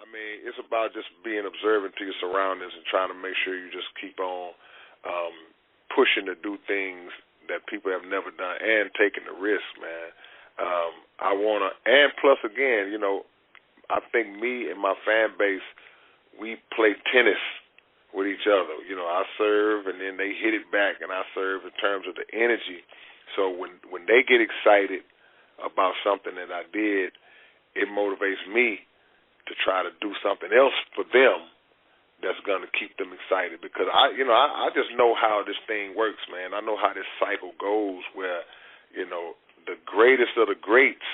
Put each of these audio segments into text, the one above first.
I mean, it's about just being observant to your surroundings and trying to make sure you just keep on pushing to do things that people have never done and taking the risk, man. I want to, and plus again, you know, I think me and my fan base, we play tennis with each other. You know, I serve and then they hit it back, and I serve in terms of the energy. So when they get excited about something that I did, it motivates me to try to do something else for them that's going to keep them excited, because I just know how this thing works, man. I know how this cycle goes where, you know, the greatest of the greats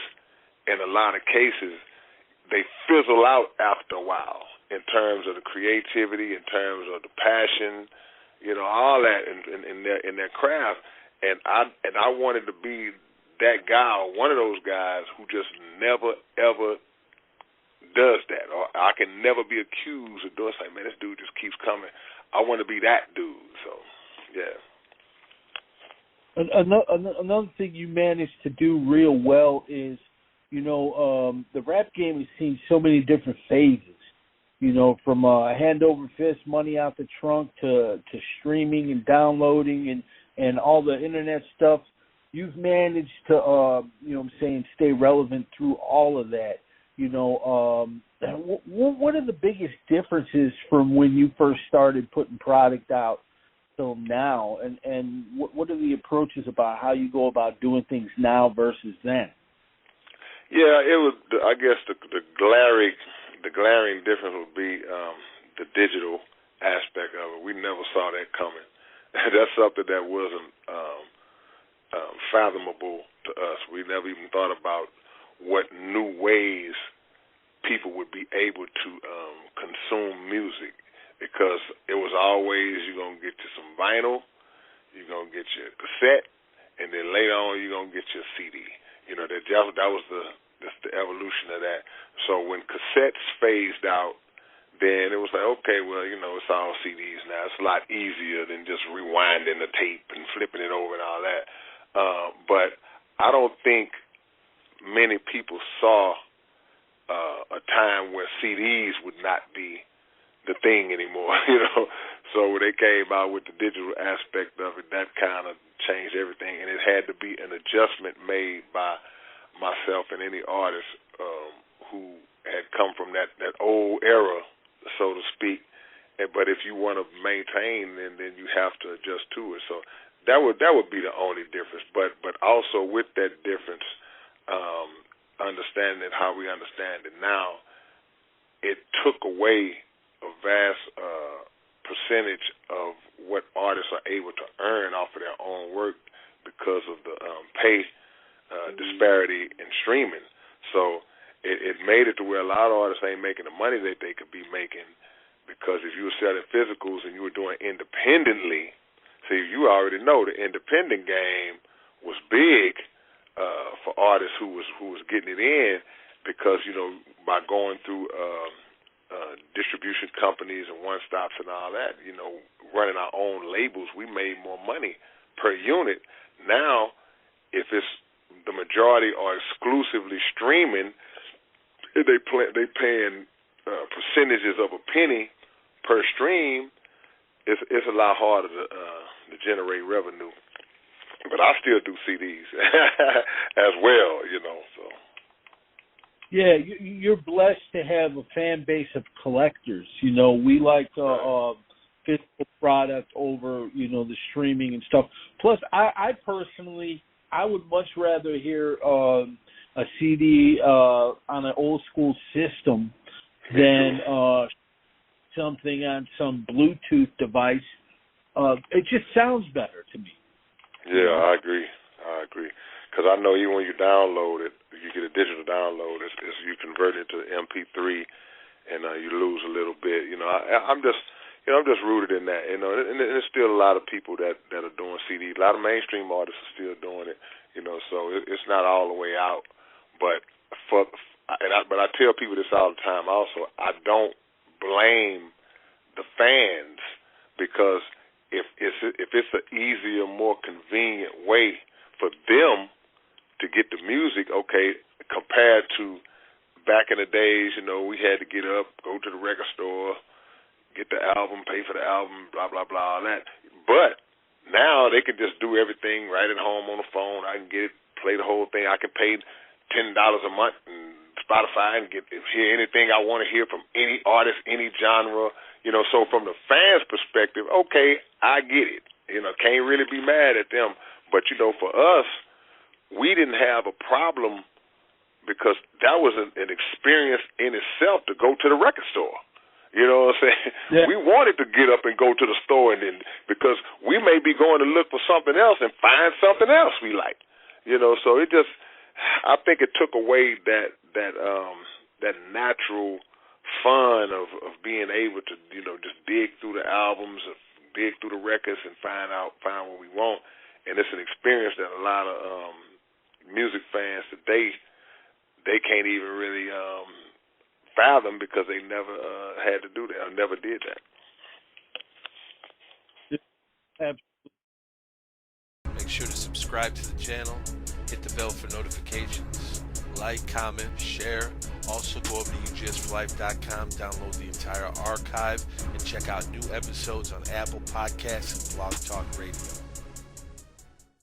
in a lot of cases, they fizzle out after a while in terms of the creativity, in terms of the passion, you know, all that in their craft. And I wanted to be that guy or one of those guys who just never ever does that, or I can never be accused of doing something. Man, this dude just keeps coming. I want to be that dude. So, yeah. Another thing you managed to do real well is, you know, the rap game has seen so many different phases. You know, from hand over fist, money out the trunk to streaming and downloading and all the internet stuff. You've managed to, you know what I'm saying, stay relevant through all of that. You know, what are the biggest differences from when you first started putting product out till now? And what are the approaches about how you go about doing things now versus then? Yeah, it was, I guess, the glaring difference would be the digital aspect of it. We never saw that coming. That's something that wasn't fathomable to us. We never even thought about what new ways people would be able to consume music, because it was always you're going to get you some vinyl, you're going to get your cassette, and then later on you're going to get your CD. You know, that was the evolution of that. So when cassettes phased out, then it was like, okay, well, you know, it's all CDs now. It's a lot easier than just rewinding the tape and flipping it over and all that. But I don't think many people saw a time where CDs would not be the thing anymore, you know. So when they came out with the digital aspect of it, that kind of changed everything, and it had to be an adjustment made by myself and any artist who had come from that old era, so to speak. But if you want to maintain, then you have to adjust to it. So that would be the only difference. But also with that difference, understanding it how we understand it now, it took away a vast percentage of what artists are able to earn off of their own work because of the pay disparity in streaming. So it made it to where a lot of artists ain't making the money that they could be making, because if you were selling physicals and you were doing independently, see, you already know the independent game was big for artists who was getting it in, because, you know, by going through distribution companies and one-stops and all that, you know, running our own labels, we made more money per unit. Now, if it's the majority are exclusively streaming, they paying percentages of a penny per stream. It's a lot harder to generate revenue. But I still do CDs as well, you know. So. Yeah, you're blessed to have a fan base of collectors. You know, we like physical product over, you know, the streaming and stuff. Plus, I personally, I would much rather hear a CD on an old school system than something on some Bluetooth device. It just sounds better to me. Yeah, I agree. Because I know even when you download it, you get a digital download, it's you convert it to MP3, and you lose a little bit. You know, I'm just rooted in that. You know, and there's still a lot of people that are doing CDs. A lot of mainstream artists are still doing it. You know, so it's not all the way out. But I tell people this all the time. Also, I don't blame the fans, because if it's an easier, more convenient way for them to get the music, okay, compared to back in the days, we had to get up, go to the record store, get the album, pay for the album, blah, blah, blah, all that. But now they can just do everything right at home on the phone. I can get it, play the whole thing. I can pay $10 a month in Spotify and hear anything I want to hear from any artist, any genre. So from the fans' perspective, okay, I get it. Can't really be mad at them. But, for us, we didn't have a problem because that was an experience in itself to go to the record store. You know what I'm saying? Yeah. We wanted to get up and go to the store, and then because we may be going to look for something else and find something else we like. So it just, I think it took away that natural fun of being able to, just dig through the albums, dig through the records, and find what we want. And it's an experience that a lot of music fans today, they can't even really fathom because they never had to do that or never did that. Absolutely. Make sure to subscribe to the channel, hit the bell for notifications, like, comment, share. Also go over to ugsforlife.com, download the entire archive, and check out new episodes on Apple Podcasts and Blog Talk Radio.